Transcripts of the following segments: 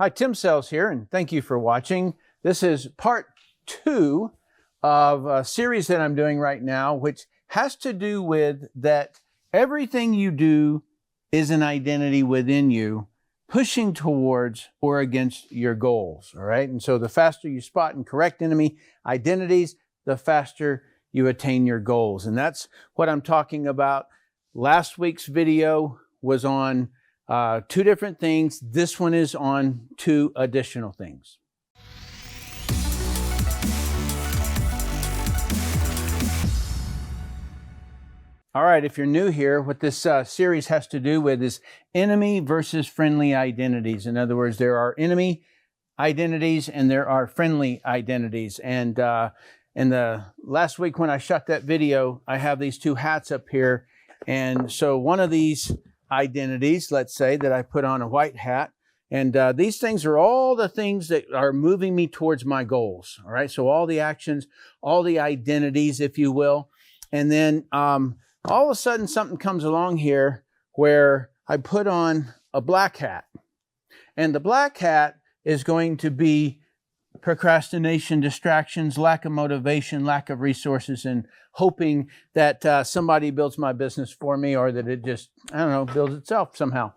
Hi, Tim Sells here, and thank you for watching. This is part 2 of a series that I'm doing right now, which has to do with that everything you do is an identity within you, pushing towards or against your goals, all right? And so the faster you spot and correct enemy identities, the faster you attain your goals. And that's what I'm talking about. Last week's video was on 2 different things. This one is on 2 additional things. All right, if you're new here, what this series has to do with is enemy versus friendly identities. In other words, there are enemy identities and there are friendly identities. And in the last week when I shot that video, I have these 2 hats up here. And so one of these identities, let's say that I put on a white hat, and these things are all the things that are moving me towards my goals. All right, so all the actions, all the identities, if you will. And then all of a sudden something comes along here where I put on a black hat. And the black hat is going to be procrastination, distractions, lack of motivation, lack of resources, and hoping that somebody builds my business for me, or that it just, I don't know, builds itself somehow.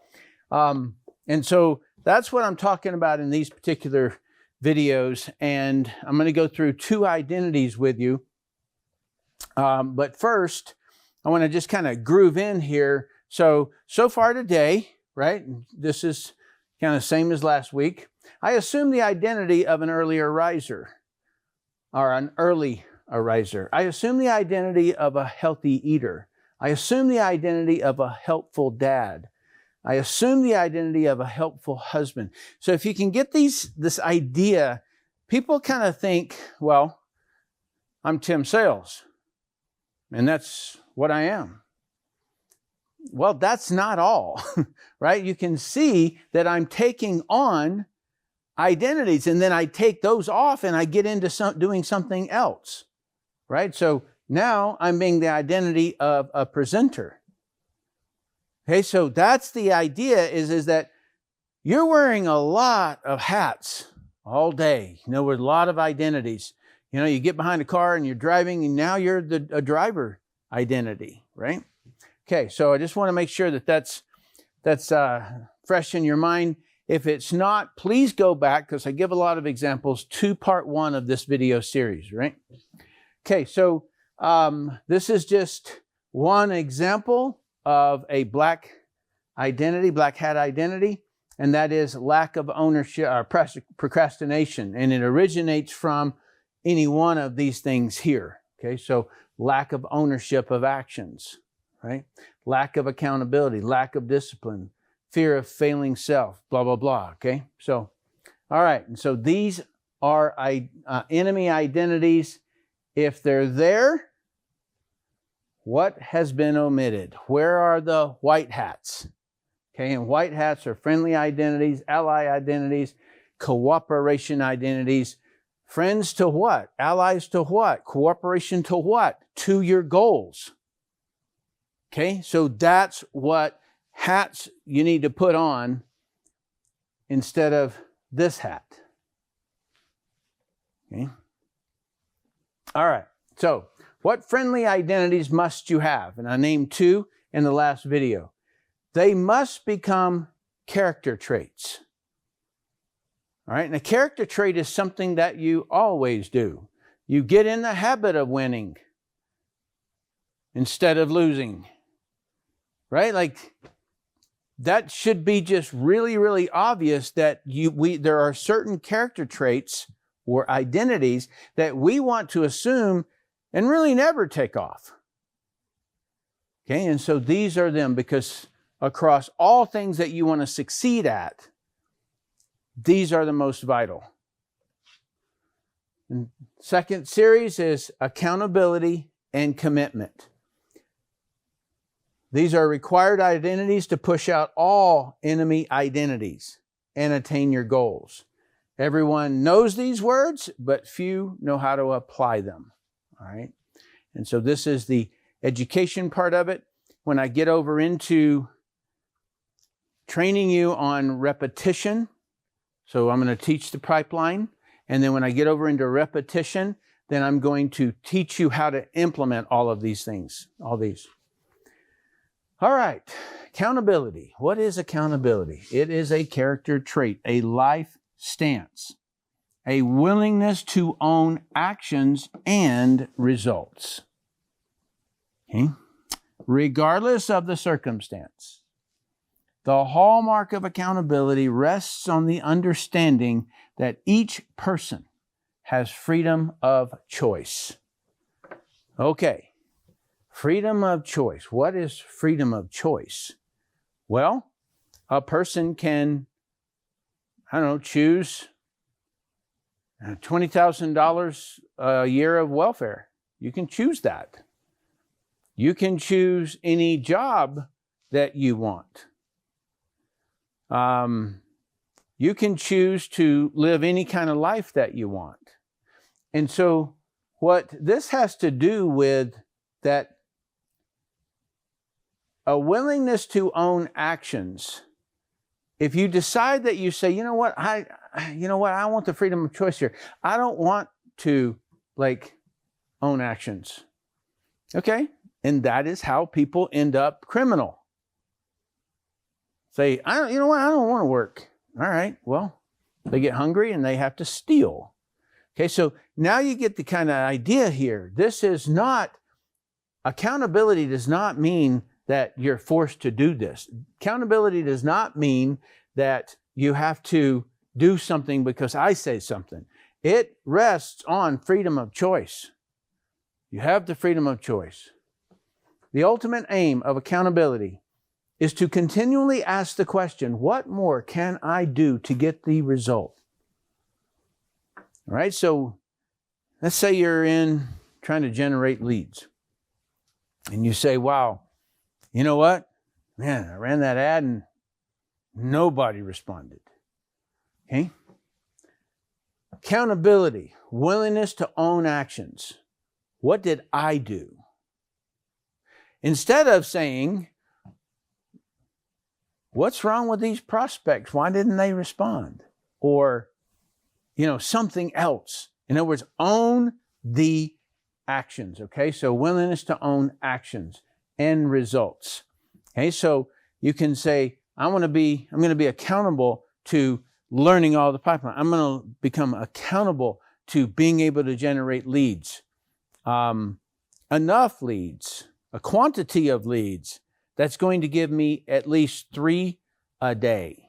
And so that's what I'm talking about in these particular videos. And I'm going to go through 2 identities with you. But first, I want to just kind of groove in here. So far today, right, this is kind of same as last week. I assume the identity of an earlier riser, or an early riser. I assume the identity of a healthy eater. I assume the identity of a helpful dad. I assume the identity of a helpful husband. So if you can get this idea, people kind of think, well, I'm Tim Sales, and that's what I am. Well, that's not all, right? You can see that I'm taking on identities, and then I take those off and I get into doing something else, right? So now I'm being the identity of a presenter. Okay, so that's the idea, is that you're wearing a lot of hats all day, with a lot of identities. You get behind a car and you're driving, and now you're a driver identity, right? Okay, so I just want to make sure that that's fresh in your mind. If it's not, please go back, because I give a lot of examples to part 1 of this video series, right? Okay, so this is just one example of a black identity, black hat identity, and that is lack of ownership or procrastination. And it originates from any one of these things here. Okay, so lack of ownership of actions, right? Lack of accountability, lack of discipline, fear of failing self, blah, blah, blah, okay? So, all right, and so these are enemy identities. If they're there, what has been omitted? Where are the white hats? Okay, and white hats are friendly identities, ally identities, cooperation identities. Friends to what? Allies to what? Cooperation to what? To your goals. Okay, so that's what hats you need to put on instead of this hat. Okay. All right, so what friendly identities must you have? And I named 2 in the last video. They must become character traits. All right, and a character trait is something that you always do. You get in the habit of winning instead of losing, right? Like, that should be just really, really obvious that there are certain character traits or identities that we want to assume and really never take off. Okay, and so these are them, because across all things that you want to succeed at, these are the most vital. And second series is accountability and commitment. These are required identities to push out all enemy identities and attain your goals. Everyone knows these words, but few know how to apply them. All right. And so this is the education part of it. When I get over into training you on repetition So I'm going to teach the pipeline, and then when I get over into repetition, then I'm going to teach you how to implement all of these things, all these. All right, accountability. What is accountability? It is a character trait, a life stance, a willingness to own actions and results. Okay? Regardless of the circumstance. The hallmark of accountability rests on the understanding that each person has freedom of choice. Okay, freedom of choice. What is freedom of choice? Well, a person can, choose $20,000 a year of welfare. You can choose that. You can choose any job that you want. You can choose to live any kind of life that you want. And so what this has to do with that a willingness to own actions. If you decide that you say, I want the freedom of choice here. I don't want to own actions. Okay. And that is how people end up criminal. Say, I don't want to work. All right, well, they get hungry and they have to steal. Okay, so now you get the kind of idea here. This is not, accountability does not mean that you're forced to do this. Accountability does not mean that you have to do something because I say something. It rests on freedom of choice. You have the freedom of choice. The ultimate aim of accountability is to continually ask the question, what more can I do to get the result? All right, so let's say you're trying to generate leads. And you say, wow, you know what? Man, I ran that ad and nobody responded. Okay? Accountability, willingness to own actions. What did I do? Instead of saying, what's wrong with these prospects? Why didn't they respond? Or, something else. In other words, own the actions. Okay, so willingness to own actions and results. Okay, so you can say, I'm going to be accountable to learning all the pipeline. I'm going to become accountable to being able to generate leads. Enough leads, a quantity of leads that's going to give me at least 3 a day.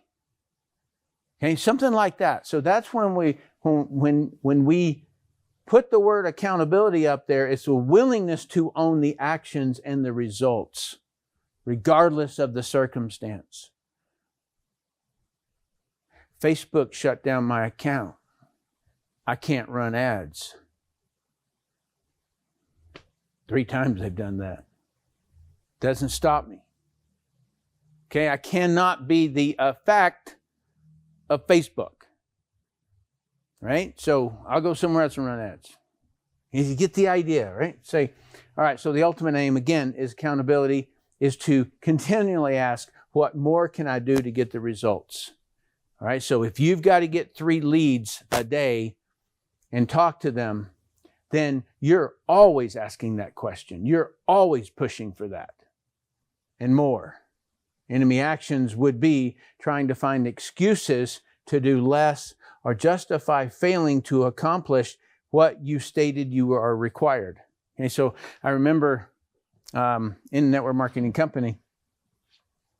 Okay, something like that. So that's when we put the word accountability up there, it's a willingness to own the actions and the results, regardless of the circumstance. Facebook shut down my account. I can't run ads. 3 times they've done that. Doesn't stop me. Okay, I cannot be the effect of Facebook. Right? So I'll go somewhere else and run ads. You get the idea, right? Say, all right, so the ultimate aim, again, is accountability, is to continually ask, what more can I do to get the results? All right, so if you've got to get 3 leads a day and talk to them, then you're always asking that question. You're always pushing for that and more. Enemy actions would be trying to find excuses to do less or justify failing to accomplish what you stated you are required. Okay, so I remember in a network marketing company,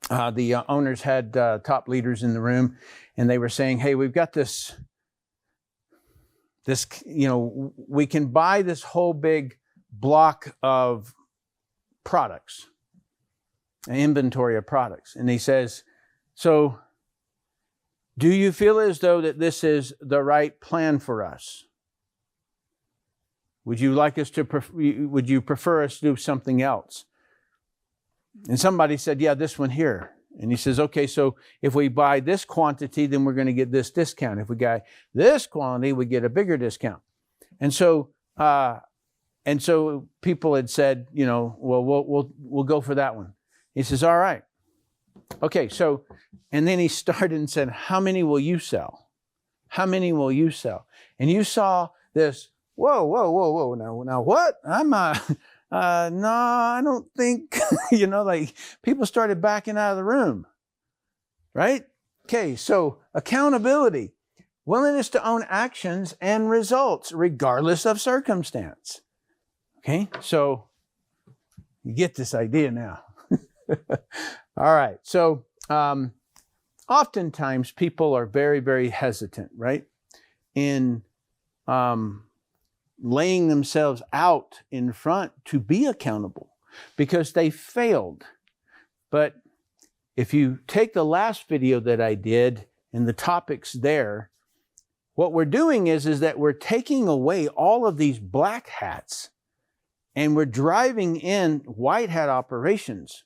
the owners had top leaders in the room, and they were saying, hey, we've got this, we can buy this whole big block of products, an inventory of products. And he says, so do you feel as though that this is the right plan for us? Would you like us to, would you prefer us to do something else? And somebody said, yeah, this one here. And he says, okay, so if we buy this quantity, then we're going to get this discount. If we buy this quantity, we get a bigger discount. And so people had said, well, we'll go for that one. He says, all right. Okay, so, and then he started and said, how many will you sell? how many will you sell? And you saw this, whoa. Now what? No, I don't think, like people started backing out of the room, right? Okay, so accountability, willingness to own actions and results regardless of circumstance. Okay, so you get this idea now. All right, so oftentimes people are very, very hesitant, right, in laying themselves out in front to be accountable because they failed. But if you take the last video that I did and the topics there, what we're doing is that we're taking away all of these black hats and we're driving in white hat operations,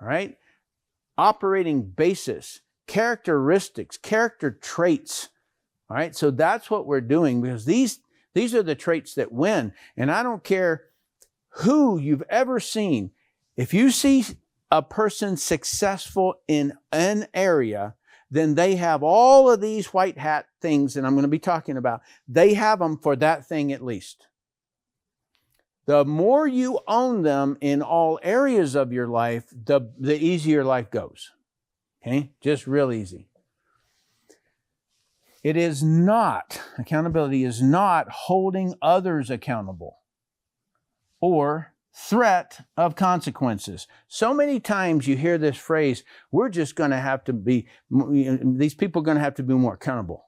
all right? Operating basis, characteristics, character traits, all right? So that's what we're doing because these are the traits that win. And I don't care who you've ever seen. If you see a person successful in an area, then they have all of these white hat things that I'm going to be talking about. They have them for that thing at least. The more you own them in all areas of your life, the easier life goes. Okay? Just real easy. It is not, accountability is not holding others accountable or threat of consequences. So many times you hear this phrase, we're just going to have to be, these people are going to have to be more accountable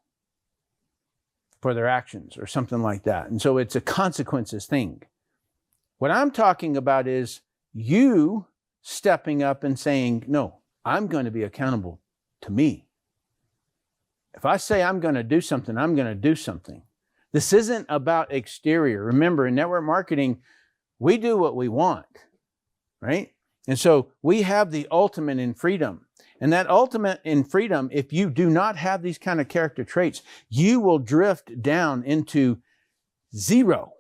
for their actions or something like that. And so it's a consequences thing. What I'm talking about is you stepping up and saying, no, I'm going to be accountable to me. If I say I'm going to do something, I'm going to do something. This isn't about exterior. Remember, in network marketing, we do what we want, right? And so we have the ultimate in freedom. And that ultimate in freedom, if you do not have these kind of character traits, you will drift down into zero.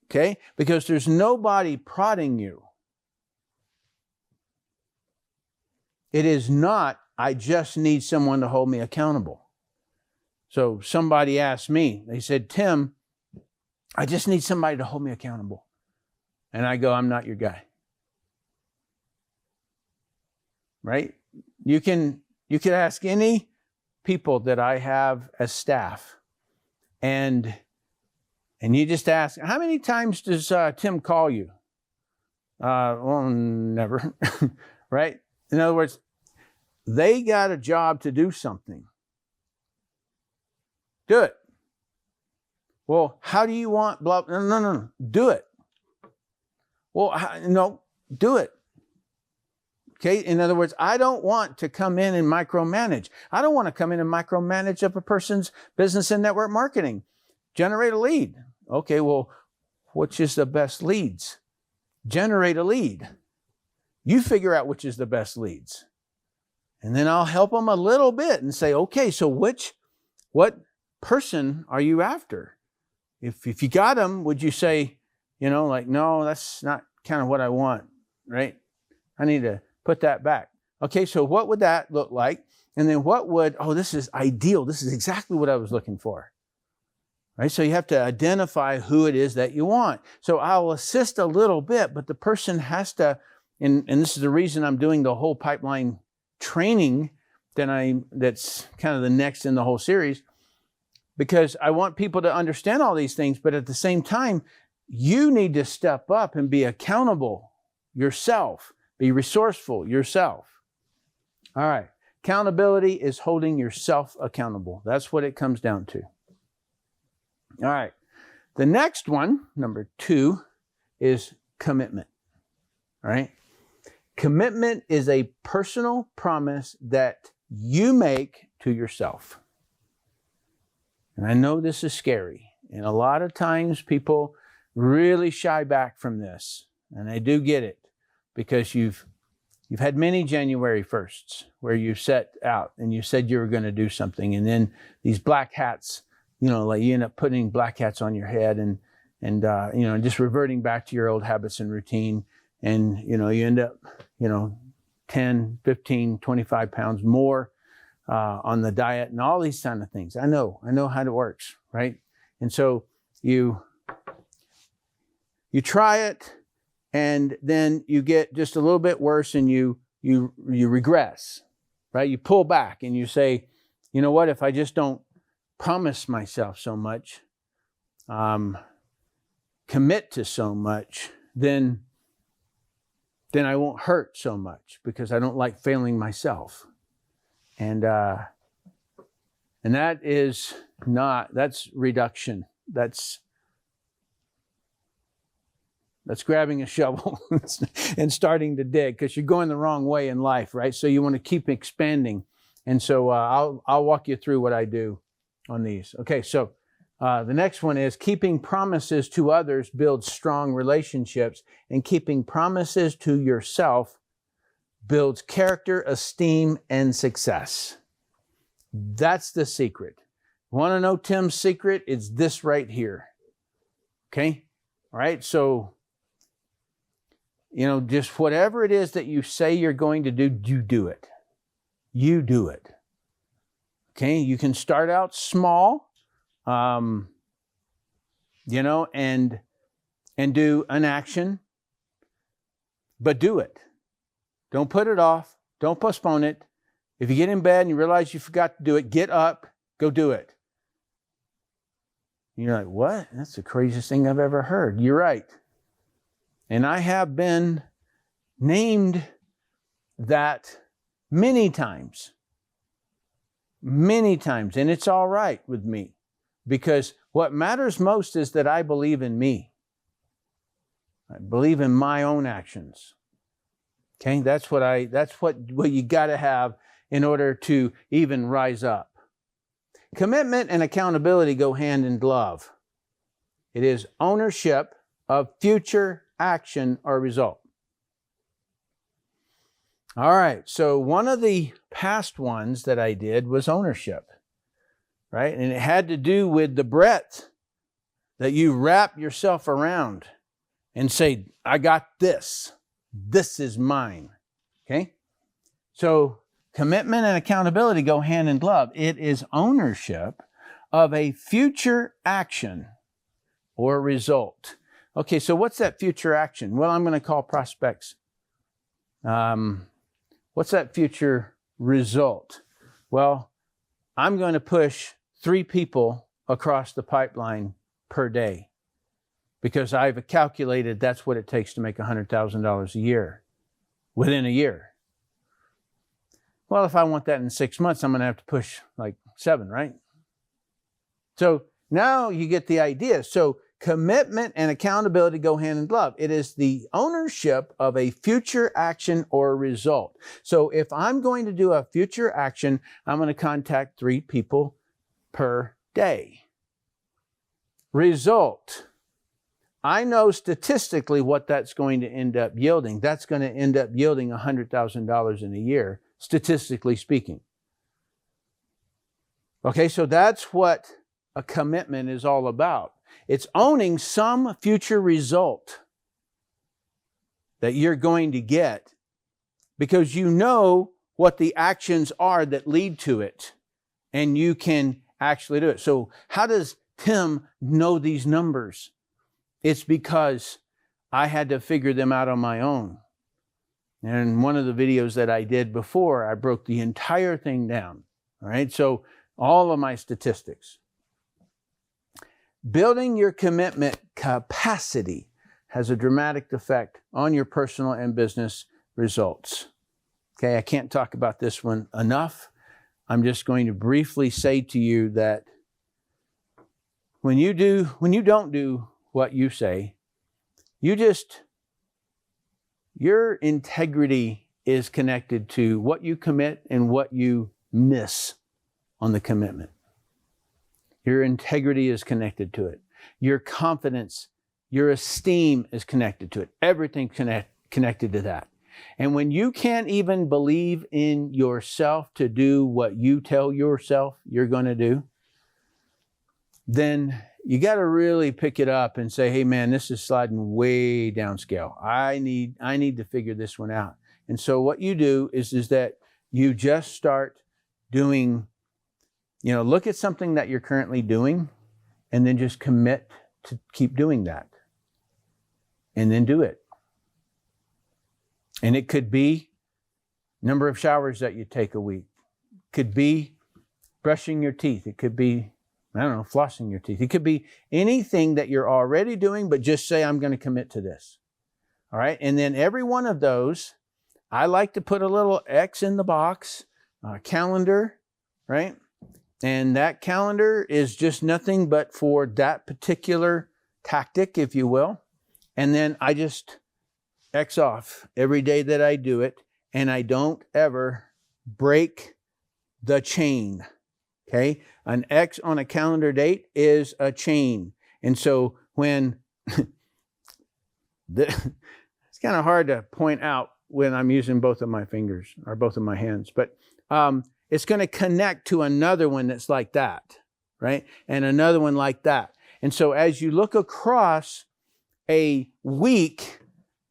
Okay? Because there's nobody prodding you. It is not, I just need someone to hold me accountable. So somebody asked me, they said, Tim, I just need somebody to hold me accountable. And I go, I'm not your guy. Right? You can ask any people that I have as staff, and you just ask, how many times does Tim call you? Well, never. Right? In other words, they got a job to do something. Do it. Well, how do you want blah? No. Do it. Well, no, do it. Okay? In other words, I don't want to come in and micromanage. I don't want to come in and micromanage up a person's business and network marketing. Generate a lead. Okay, well, which is the best leads? Generate a lead. You figure out which is the best leads. And then I'll help them a little bit and say, okay, so what person are you after? If you got them, would you say, no, that's not kind of what I want, right? I need to put that back. Okay, so what would that look like? And then this is ideal. This is exactly what I was looking for. Right? So you have to identify who it is that you want. So I'll assist a little bit, but the person has to, and this is the reason I'm doing the whole pipeline training that's kind of the next in the whole series, because I want people to understand all these things, but at the same time, you need to step up and be accountable yourself. Be resourceful yourself. All right. Accountability is holding yourself accountable. That's what it comes down to. All right. The next one, number 2, is commitment. All right. Commitment is a personal promise that you make to yourself. And I know this is scary. And a lot of times people really shy back from this. And I do get it, because you've had many January 1sts where you set out and you said you were going to do something. And then these black hats, like you end up putting black hats on your head and just reverting back to your old habits and routine. And, you end up, 10, 15, 25 pounds more on the diet and all these kind of things. I know how it works, right? And so you try it, and then you get just a little bit worse, and you regress, right? You pull back and you say, you know what, if I just don't promise myself so much, commit to so much, then I won't hurt so much, because I don't like failing myself. And that's reduction. That's grabbing a shovel and starting to dig, because you're going the wrong way in life, right? So you want to keep expanding. And so I'll walk you through what I do on these. Okay, so the next one is keeping promises to others builds strong relationships, and keeping promises to yourself builds character, esteem, and success. That's the secret. Want to know Tim's secret? It's this right here. Okay? All right, so just whatever it is that you say you're going to do, you do it. You do it. Okay? You can start out small, and do an action, but do it. Don't put it off. Don't postpone it. If you get in bed and you realize you forgot to do it, get up, go do it. You're like, what? That's the craziest thing I've ever heard. You're right. And I have been named that many times. Many times. And it's all right with me, because what matters most is that I believe in me. I believe in my own actions. Okay? That's what you got to have in order to even rise up. Commitment and accountability go hand in glove. It is ownership of future action or result. All right, so one of the past ones that I did was ownership, right? And it had to do with the breadth that you wrap yourself around and say, I got this. This is mine. Okay? So commitment and accountability go hand in glove. It is ownership of a future action or result. Okay, so what's that future action? Well, I'm going to call prospects. What's that future result? Well, I'm going to push 3 people across the pipeline per day, because I've calculated that's what it takes to make $100,000 a year within a year. Well, if I want that in 6 months, I'm going to have to push like 7, right? So now you get the idea. So commitment and accountability go hand in glove. It is the ownership of a future action or result. So if I'm going to do a future action, I'm going to contact 3 people per day. Result. I know statistically what that's going to end up yielding. That's going to end up yielding $100,000 in a year, statistically speaking. Okay, so that's what a commitment is all about. It's owning some future result that you're going to get, because you know what the actions are that lead to it, and you can actually do it. So how does Tim know these numbers? It's because I had to figure them out on my own. And one of the videos that I did before, I broke the entire thing down. All right, so all of my statistics. Building your commitment capacity has a dramatic effect on your personal and business results. Okay, I can't talk about this one enough. I'm just going to briefly say to you that when you don't do what you say, your integrity is connected to what you commit and what you miss on the commitment. Your integrity is connected to it. Your confidence, your esteem is connected to it. Everything's connected to that. And when you can't even believe in yourself to do what you tell yourself you're going to do, then you got to really pick it up and say, hey man, this is sliding way downscale. I need to figure this one out. And so what you do is that you just start doing, look at something that you're currently doing and then just commit to keep doing that. And then do it. And it could be number of showers that you take a week. It could be brushing your teeth. It could be, flossing your teeth. It could be anything that you're already doing, but just say, I'm going to commit to this. All right. And then every one of those, I like to put a little X in the box, calendar, right? And that calendar is just nothing but for that particular tactic, if you will. And then I just X off every day that I do it, and I don't ever break the chain. Okay? An X on a calendar date is a chain. And so when it's kind of hard to point out when I'm using both of my fingers or both of my hands, but it's going to connect to another one that's like that, right? And another one like that. And so as you look across a week,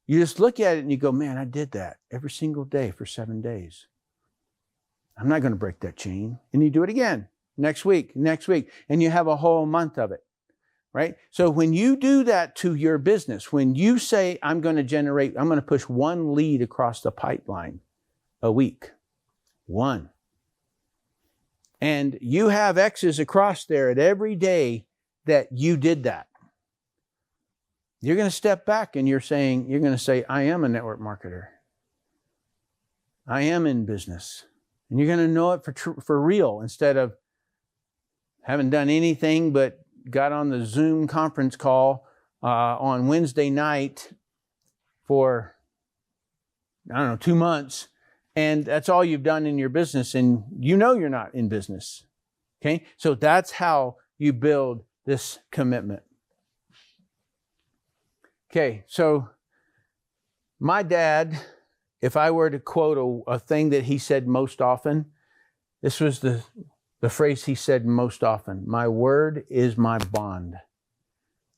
you just look at it and you go, man, I did that every single day for 7 days. I'm not going to break that chain. And you do it again next week, and you have a whole month of it, right? So when you do that to your business, when you say, I'm going to push one lead across the pipeline a week, one. And you have X's across there at every day that you did that. You're going to step back and you're going to say, I am a network marketer. I am in business. And you're going to know it for real, instead of having done anything but got on the Zoom conference call on Wednesday night for, 2 months. And that's all you've done in your business. And you're not in business. Okay? So that's how you build this commitment. Okay, so my dad, if I were to quote a thing that he said most often, this was the phrase he said most often: my word is my bond.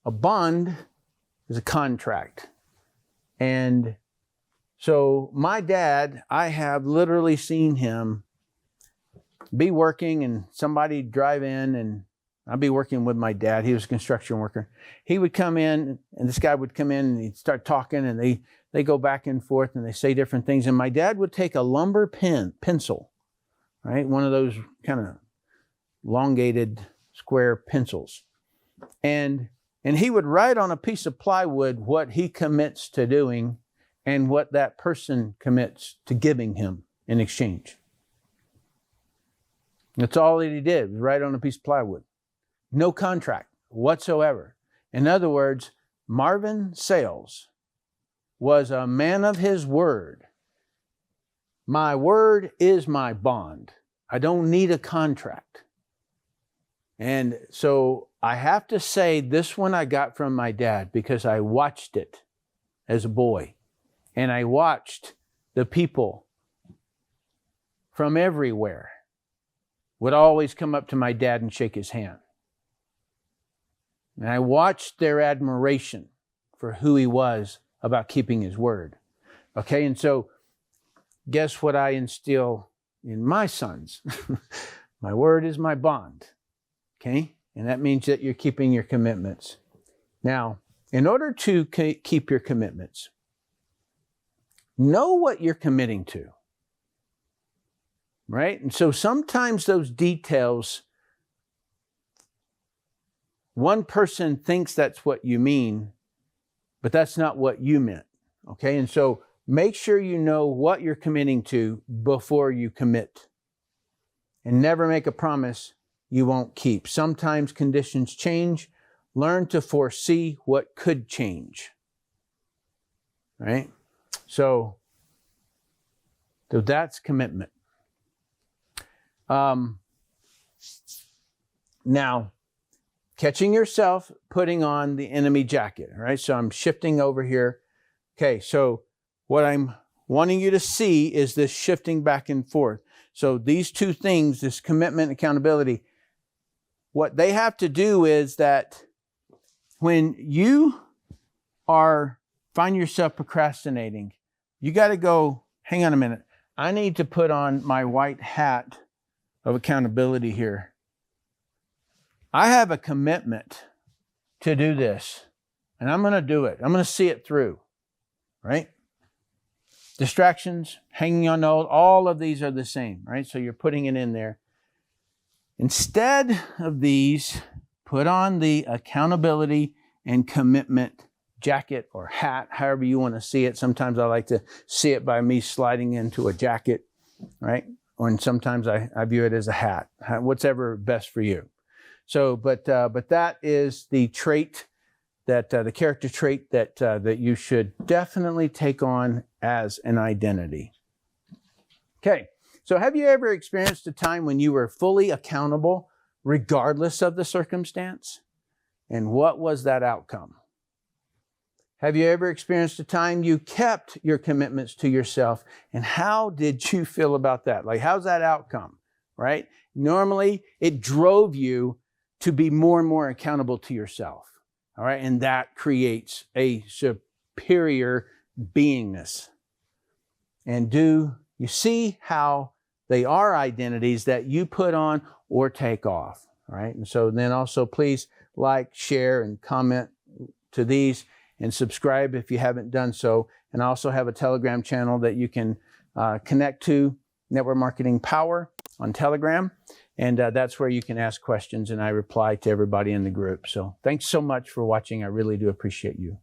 A bond is a contract. And so my dad, I have literally seen him be working and somebody drive in, and I'd be working with my dad. He was a construction worker. He would come in, and this guy would come in, and he'd start talking, and they go back and forth, and they say different things. And my dad would take a lumber pencil, right? One of those kind of elongated square pencils. And he would write on a piece of plywood what he commits to doing and what that person commits to giving him in exchange. That's all that he did, was write on a piece of plywood. No contract whatsoever. In other words, Marvin Sales was a man of his word. My word is my bond. I don't need a contract. And so I have to say, this one I got from my dad because I watched it as a boy. And I watched the people from everywhere would always come up to my dad and shake his hand. And I watched their admiration for who he was about keeping his word. Okay, and so guess what I instill in my sons? My word is my bond. Okay, and that means that you're keeping your commitments. Now, in order to keep your commitments, know what you're committing to. Right? And so sometimes those details, one person thinks that's what you mean, but that's not what you meant. Okay? And so make sure you know what you're committing to before you commit. And never make a promise you won't keep. Sometimes conditions change. Learn to foresee what could change. Right? So that's commitment. Now, catching yourself putting on the enemy jacket. All right, so I'm shifting over here. Okay, so what I'm wanting you to see is this shifting back and forth. So these two things, this commitment and accountability, what they have to do is that when you find yourself procrastinating, you got to go, hang on a minute. I need to put on my white hat of accountability here. I have a commitment to do this, and I'm going to do it. I'm going to see it through, right? Distractions, hanging on all of these are the same, right? So you're putting it in there. Instead of these, put on the accountability and commitment jacket or hat, however you want to see it. Sometimes I like to see it by me sliding into a jacket, right? Or sometimes I view it as a hat, whatever best for you. So, but that is the trait that the character trait that you should definitely take on as an identity. Okay, so have you ever experienced a time when you were fully accountable regardless of the circumstance? And what was that outcome? Have you ever experienced a time you kept your commitments to yourself? And how did you feel about that? Like, how's that outcome, right? Normally, it drove you to be more and more accountable to yourself, all right? And that creates a superior beingness. And do you see how they are identities that you put on or take off, right? And so then also please like, share, and comment to these, and subscribe if you haven't done so. And I also have a Telegram channel that you can connect to, Network Marketing Power on Telegram. And that's where you can ask questions, and I reply to everybody in the group. So thanks so much for watching. I really do appreciate you.